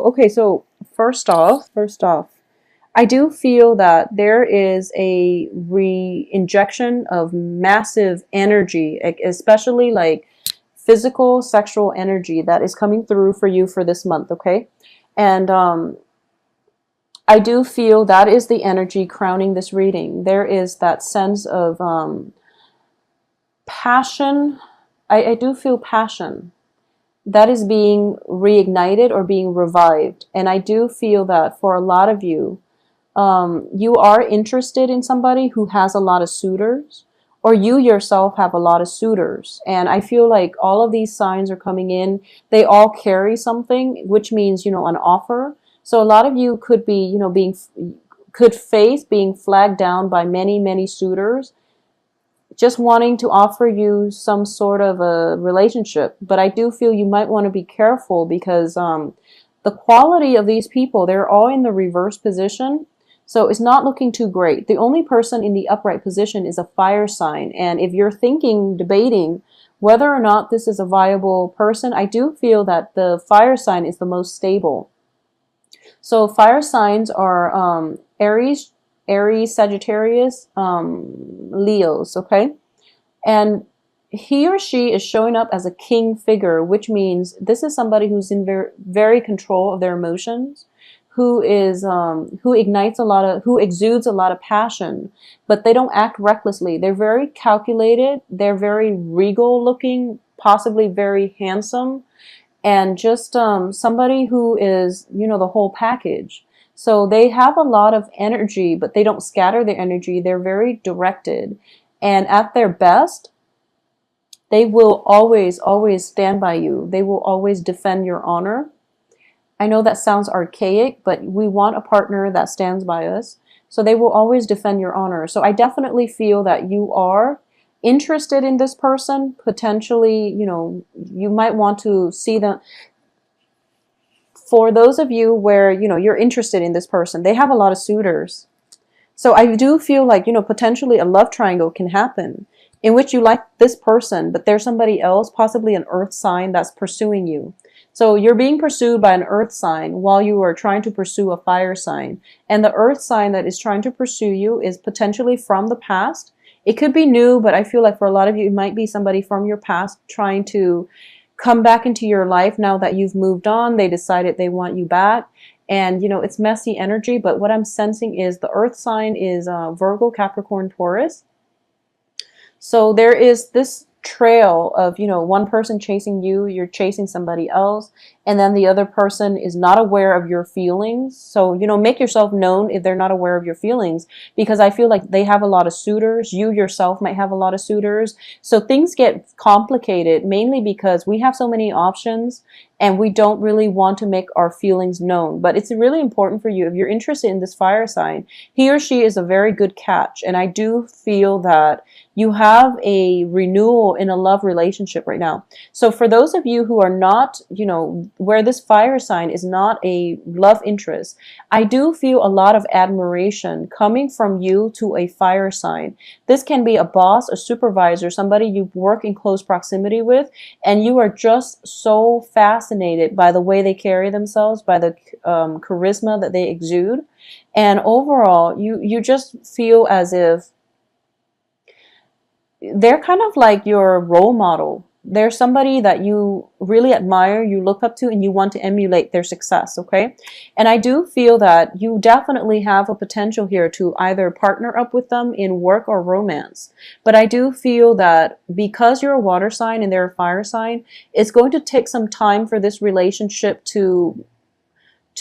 okay, so first off, I do feel that there is a re-injection of massive energy, especially like physical, sexual energy that is coming through for you for this month, okay? And I do feel that is the energy crowning this reading. There is that sense of passion. I do feel passion that is being reignited or being revived. And I do feel that for a lot of you, you are interested in somebody who has a lot of suitors, or you yourself have a lot of suitors. And I feel like all of these signs are coming in. They all carry something, which means, an offer. So a lot of you could be, could face being flagged down by many, many suitors, just wanting to offer you some sort of a relationship. But I do feel you might want to be careful because the quality of these people, they're all in the reverse position. So it's not looking too great. The only person in the upright position is a fire sign. And if you're debating whether or not this is a viable person, I do feel that the fire sign is the most stable. So fire signs are Aries, Sagittarius, Leos, okay? And he or she is showing up as a king figure, which means this is somebody who's in very control of their emotions, who exudes a lot of passion, but they don't act recklessly. They're very calculated, they're very regal looking, possibly very handsome, and just somebody who is, the whole package. So they have a lot of energy, but they don't scatter their energy. They're very directed. And at their best, they will always, always stand by you. They will always defend your honor. I know that sounds archaic, but we want a partner that stands by us. So they will always defend your honor. So I definitely feel that you are interested in this person. Potentially, you might want to see them. For those of you where, you're interested in this person, they have a lot of suitors. So I do feel like, potentially a love triangle can happen in which you like this person, but there's somebody else, possibly an earth sign, that's pursuing you. So you're being pursued by an earth sign while you are trying to pursue a fire sign. And the earth sign that is trying to pursue you is potentially from the past. It could be new, but I feel like for a lot of you, it might be somebody from your past trying to come back into your life now that you've moved on. They decided they want you back. And, it's messy energy, but what I'm sensing is the earth sign is Virgo, Capricorn, Taurus. So there is this trail of, one person chasing you, you're chasing somebody else, and then the other person is not aware of your feelings. So, make yourself known if they're not aware of your feelings, because I feel like they have a lot of suitors. You yourself might have a lot of suitors. So things get complicated mainly because we have so many options and we don't really want to make our feelings known. But it's really important for you, if you're interested in this fire sign, he or she is a very good catch. And I do feel that you have a renewal in a love relationship right now. So for those of you who are not, where this fire sign is not a love interest, I do feel a lot of admiration coming from you to a fire sign. This can be a boss, a supervisor, somebody you work in close proximity with, and you are just so fascinated by the way they carry themselves, by the charisma that they exude. And overall, you just feel as if they're kind of like your role model. They're somebody that you really admire, you look up to, and you want to emulate their success, okay? And I do feel that you definitely have a potential here to either partner up with them in work or romance. But I do feel that because you're a water sign and they're a fire sign, it's going to take some time for this relationship to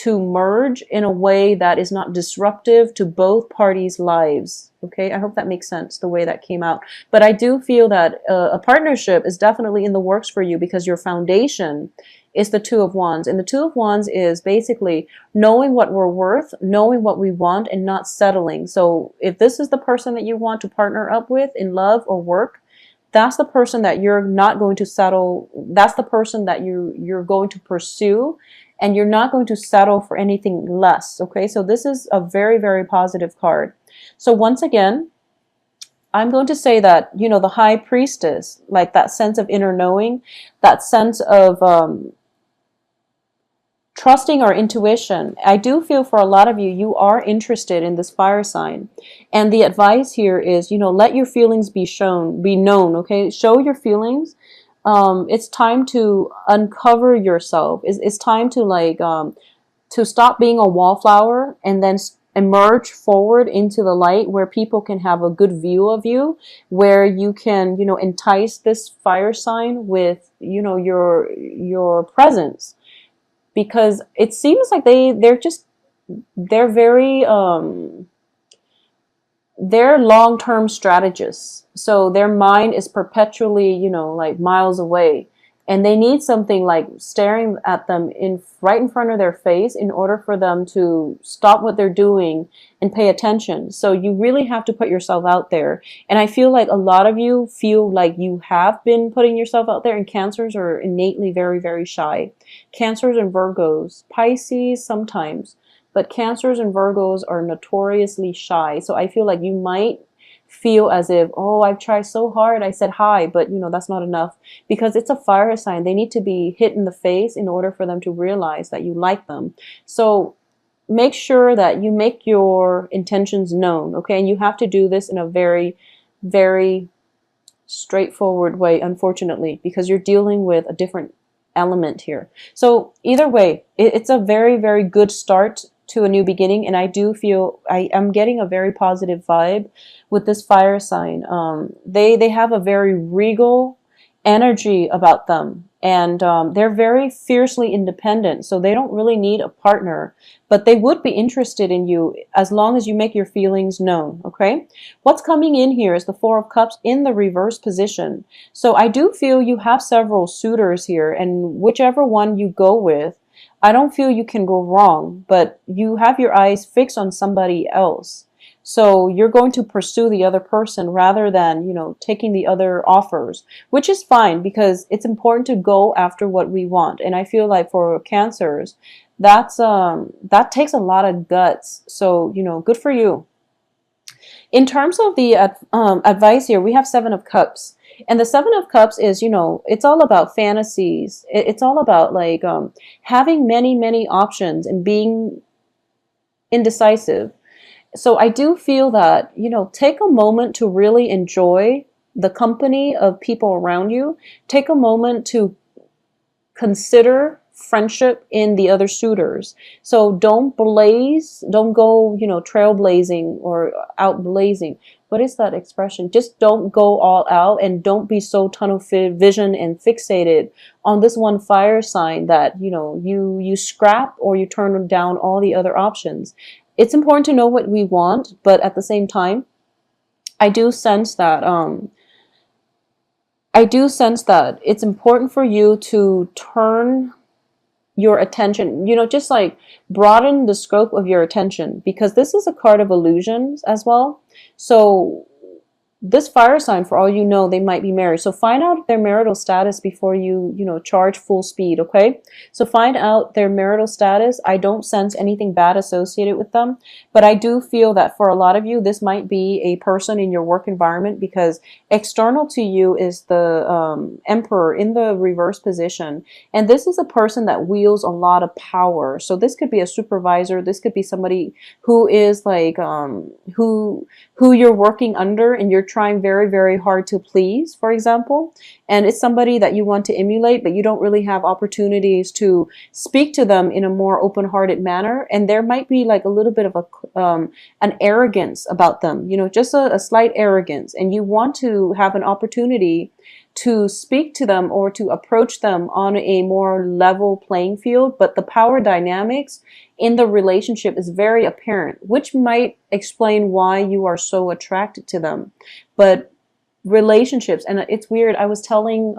merge in a way that is not disruptive to both parties' lives. Okay, I hope that makes sense, the way that came out. But I do feel that a partnership is definitely in the works for you because your foundation is the Two of Wands. And the Two of Wands is basically knowing what we're worth, knowing what we want, and not settling. So if this is the person that you want to partner up with in love or work, that's the person that you're not going to settle. That's the person that you're going to pursue. And you're not going to settle for anything less, okay? So this is a very, very positive card. So once again, I'm going to say that, the High Priestess, like that sense of inner knowing, that sense of trusting our intuition. I do feel for a lot of you, you are interested in this fire sign. And the advice here is, let your feelings be known, okay? Show your feelings. It's time to uncover yourself. It's time to to stop being a wallflower and then emerge forward into the light where people can have a good view of you, where you can, entice this fire sign with, your presence, because it seems like they're very they're long-term strategists. So their mind is perpetually, like miles away. And they need something like staring at them right in front of their face in order for them to stop what they're doing and pay attention. So you really have to put yourself out there. And I feel like a lot of you feel like you have been putting yourself out there, and Cancers are innately very, very shy. Cancers and Virgos, Pisces sometimes, but Cancers and Virgos are notoriously shy. So I feel like you might feel as if, oh, I've tried so hard. I said hi, but that's not enough, because it's a fire sign. They need to be hit in the face in order for them to realize that you like them. So make sure that you make your intentions known, okay? And you have to do this in a very, very straightforward way, unfortunately, because you're dealing with a different element here. So either way, it's a very, very good start to a new beginning, and I do feel I am getting a very positive vibe with this fire sign. They have a very regal energy about them, and they're very fiercely independent, so they don't really need a partner, but they would be interested in you as long as you make your feelings known, okay? What's coming in here is the Four of Cups in the reverse position. So I do feel you have several suitors here, and whichever one you go with, I don't feel you can go wrong, but you have your eyes fixed on somebody else. So you're going to pursue the other person rather than, taking the other offers, which is fine, because it's important to go after what we want. And I feel like for Cancers, that takes a lot of guts. So, good for you. In terms of the advice here, we have Seven of Cups. And the Seven of Cups is, it's all about fantasies. It's all about having many, many options and being indecisive. So I do feel that, take a moment to really enjoy the company of people around you. Take a moment to consider friendship in the other suitors. So don't go, trailblazing or out blazing. What is that expression? Just don't go all out, and don't be so tunnel vision and fixated on this one fire sign that, you scrap or you turn down all the other options. It's important to know what we want, but at the same time, I do sense that it's important for you to turn your attention, just like broaden the scope of your attention, because this is a card of illusions as well. So this fire sign, for all you know, they might be married. So find out their marital status before you, charge full speed, okay? So find out their marital status. I don't sense anything bad associated with them, but I do feel that for a lot of you, this might be a person in your work environment, because external to you is the Emperor in the reverse position. And this is a person that wields a lot of power. So this could be a supervisor. This could be somebody who is who you're working under, and you're trying very, very hard to please, for example. And it's somebody that you want to emulate, but you don't really have opportunities to speak to them in a more open-hearted manner. And there might be like a little bit of an arrogance about them, just a slight arrogance. And you want to have an opportunity to speak to them or to approach them on a more level playing field, but the power dynamics in the relationship is very apparent, which might explain why you are so attracted to them. But relationships, and it's weird, I was telling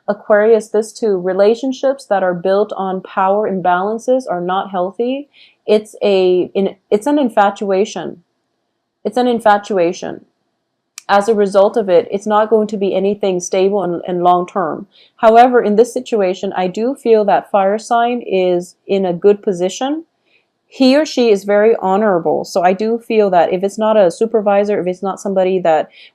Aquarius this too, relationships that are built on power imbalances are not healthy. It's an infatuation. It's an infatuation. As a result of it, it's not going to be anything stable and long-term. However, in this situation, I do feel that fire sign is in a good position. He or she is very honorable. So I do feel that if it's not a supervisor, if it's not somebody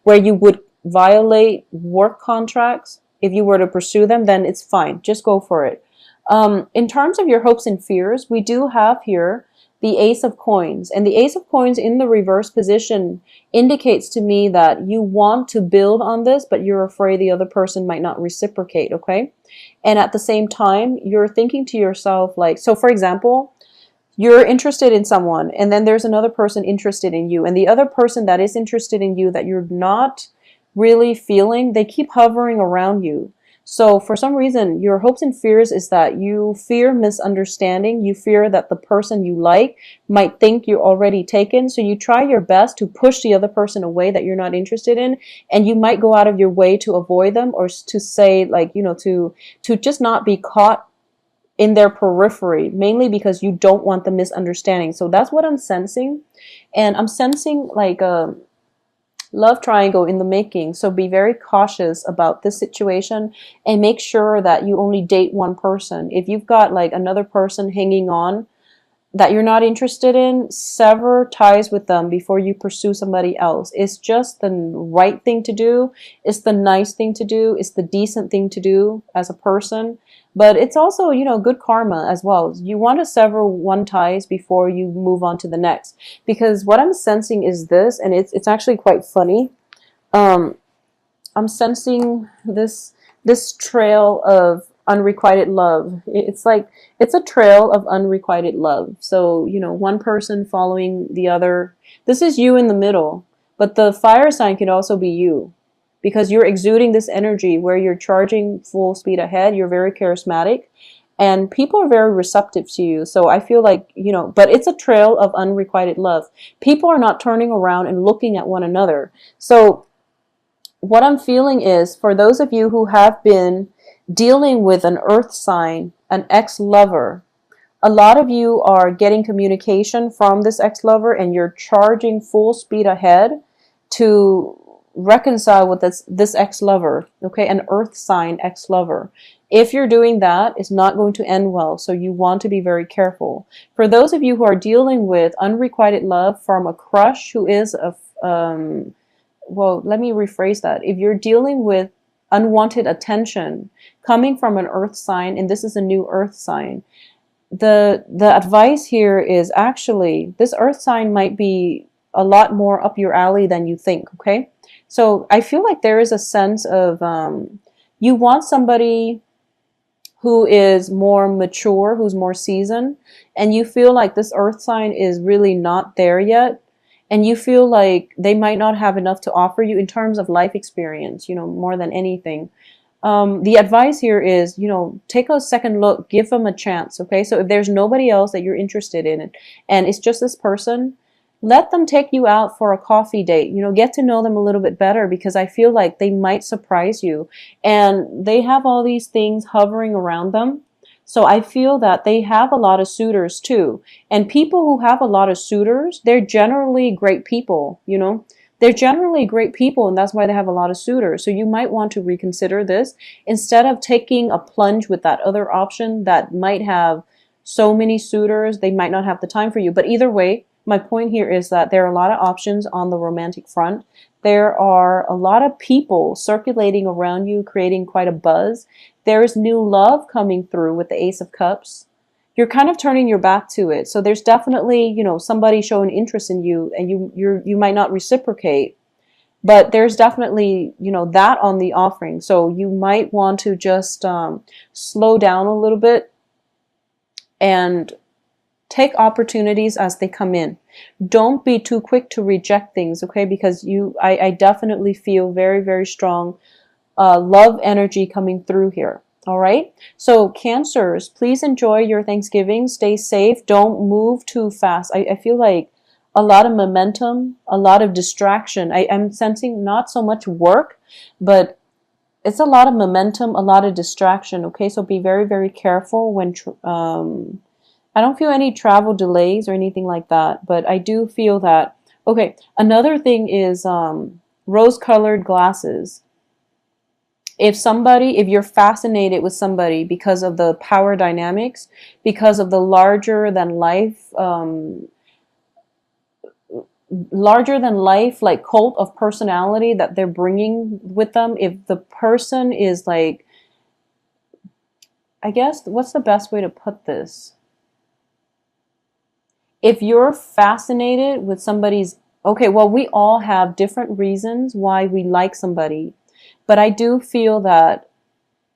where you would violate work contracts, if you were to pursue them, then it's fine. Just go for it. In terms of your hopes and fears, we do have here the Ace of Coins. And the Ace of Coins in the reverse position indicates to me that you want to build on this, but you're afraid the other person might not reciprocate, okay? And at the same time, you're thinking to yourself, like, so for example, you're interested in someone, and then there's another person interested in you, and the other person that is interested in you that you're not really feeling, they keep hovering around you. So for some reason, your hopes and fears is that you fear misunderstanding. You fear that the person you like might think you're already taken. So you try your best to push the other person away that you're not interested in. And you might go out of your way to avoid them, or to say, like, to just not be caught in their periphery, mainly because you don't want the misunderstanding. So that's what I'm sensing. And I'm sensing like a love triangle in the making. So be very cautious about this situation, and make sure that you only date one person. If you've got like another person hanging on that you're not interested in, sever ties with them before you pursue somebody else. It's just the right thing to do. It's the nice thing to do. It's the decent thing to do as a person. But it's also, good karma as well. You want to sever one ties before you move on to the next. Because what I'm sensing is this, and it's actually quite funny. I'm sensing this trail of unrequited love. It's like it's a trail of unrequited love. So, one person following the other. This is you in the middle, but the fire sign could also be you, because you're exuding this energy where you're charging full speed ahead. You're very charismatic, and people are very receptive to you. So I feel like, but it's a trail of unrequited love. People are not turning around and looking at one another. So what I'm feeling is, for those of you who have been dealing with an earth sign, an ex-lover, a lot of you are getting communication from this ex-lover, and you're charging full speed ahead to reconcile with this ex-lover, okay? An earth sign ex-lover. If you're doing that, it's not going to end well, so you want to be very careful. For those of you who are dealing with unrequited love from a crush who is well, let me rephrase that. If you're dealing with unwanted attention coming from an earth sign, and this is a new earth sign, the advice here is, actually, this earth sign might be a lot more up your alley than you think, okay? So I feel like there is a sense of you want somebody who is more mature, who's more seasoned, and you feel like this earth sign is really not there yet. And you feel like they might not have enough to offer you in terms of life experience, more than anything. The advice here is, take a second look, give them a chance, okay? So if there's nobody else that you're interested in, and it's just this person, let them take you out for a coffee date, get to know them a little bit better, because I feel like they might surprise you. And they have all these things hovering around them. So I feel that they have a lot of suitors too. And people who have a lot of suitors, they're generally great people, They're generally great people, and that's why they have a lot of suitors. So you might want to reconsider this instead of taking a plunge with that other option that might have so many suitors, they might not have the time for you. But either way, my point here is that there are a lot of options on the romantic front. There are a lot of people circulating around you, creating quite a buzz. There is new love coming through with the Ace of Cups. You're kind of turning your back to it. So there's definitely, somebody showing interest in you, and you might not reciprocate, but there's definitely, that on the offering. So you might want to just slow down a little bit and take opportunities as they come in. Don't be too quick to reject things, okay? Because I definitely feel very, very strong love energy coming through here. All right. So Cancers, please enjoy your Thanksgiving. Stay safe. Don't move too fast. I feel like a lot of momentum, a lot of distraction. I'm sensing not so much work, but it's a lot of momentum, a lot of distraction. Okay. So be very, very careful when, I don't feel any travel delays or anything like that, but I do feel that, okay. Another thing is, rose-colored glasses. If you're fascinated with somebody because of the power dynamics, because of the larger than life like cult of personality that they're bringing with them, if the person is like I guess, what's the best way to put this? If you're fascinated with somebody's, okay, well, we all have different reasons why we like somebody, but I do feel that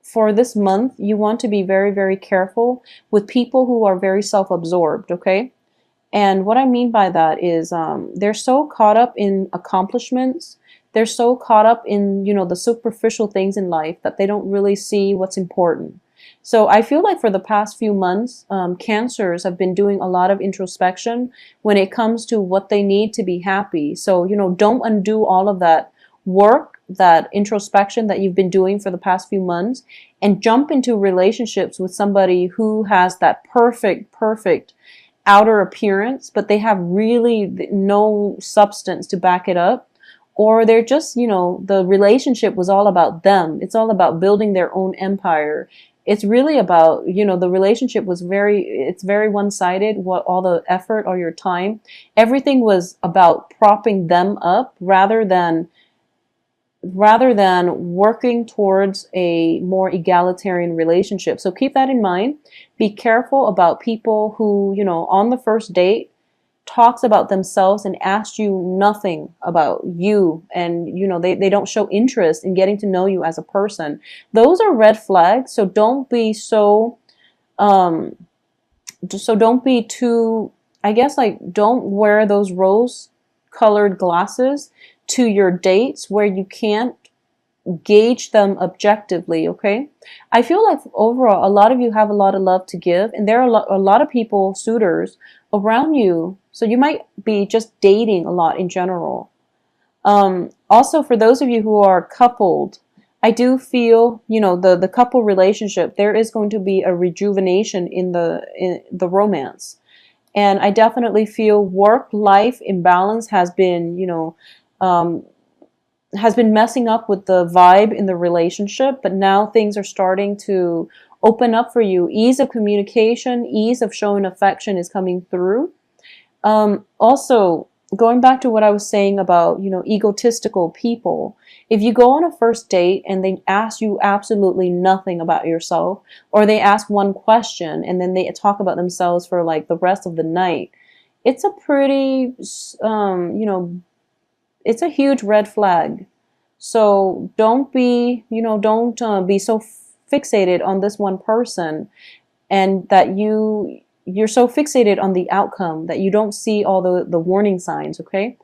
for this month, you want to be very, very careful with people who are very self-absorbed, okay? And what I mean by that is they're so caught up in accomplishments. They're so caught up in, the superficial things in life that they don't really see what's important. So I feel like for the past few months, cancers have been doing a lot of introspection when it comes to what they need to be happy. So, don't undo all of that work, that introspection that you've been doing for the past few months, and jump into relationships with somebody who has that perfect outer appearance, but they have really no substance to back it up. Or they're just, the relationship was all about them. It's all about building their own empire. It's really about, the relationship was it's very one-sided, what all the effort or your time. Everything was about propping them up rather than working towards a more egalitarian relationship. So keep that in mind. Be careful about people who, on the first date talks about themselves and asks you nothing about you, and they don't show interest in getting to know you as a person. Those are red flags. So don't be um don't be too, I guess, like, don't wear those rose colored glasses to your dates where you can't gauge them objectively, okay? I feel like overall, a lot of you have a lot of love to give, and there are a lot of people, suitors, around you. So you might be just dating a lot in general. Also, for those of you who are coupled, I do feel, the couple relationship, there is going to be a rejuvenation in the romance. And I definitely feel work-life imbalance um, has been messing up with the vibe in the relationship, but now things are starting to open up for you. Ease of communication, ease of showing affection is coming through. Also, going back to what I was saying about, egotistical people, if you go on a first date and they ask you absolutely nothing about yourself, or they ask one question and then they talk about themselves for like the rest of the night, it's a pretty, it's a huge red flag. So don't be so fixated on this one person, and that you're so fixated on the outcome that you don't see all the warning signs, okay?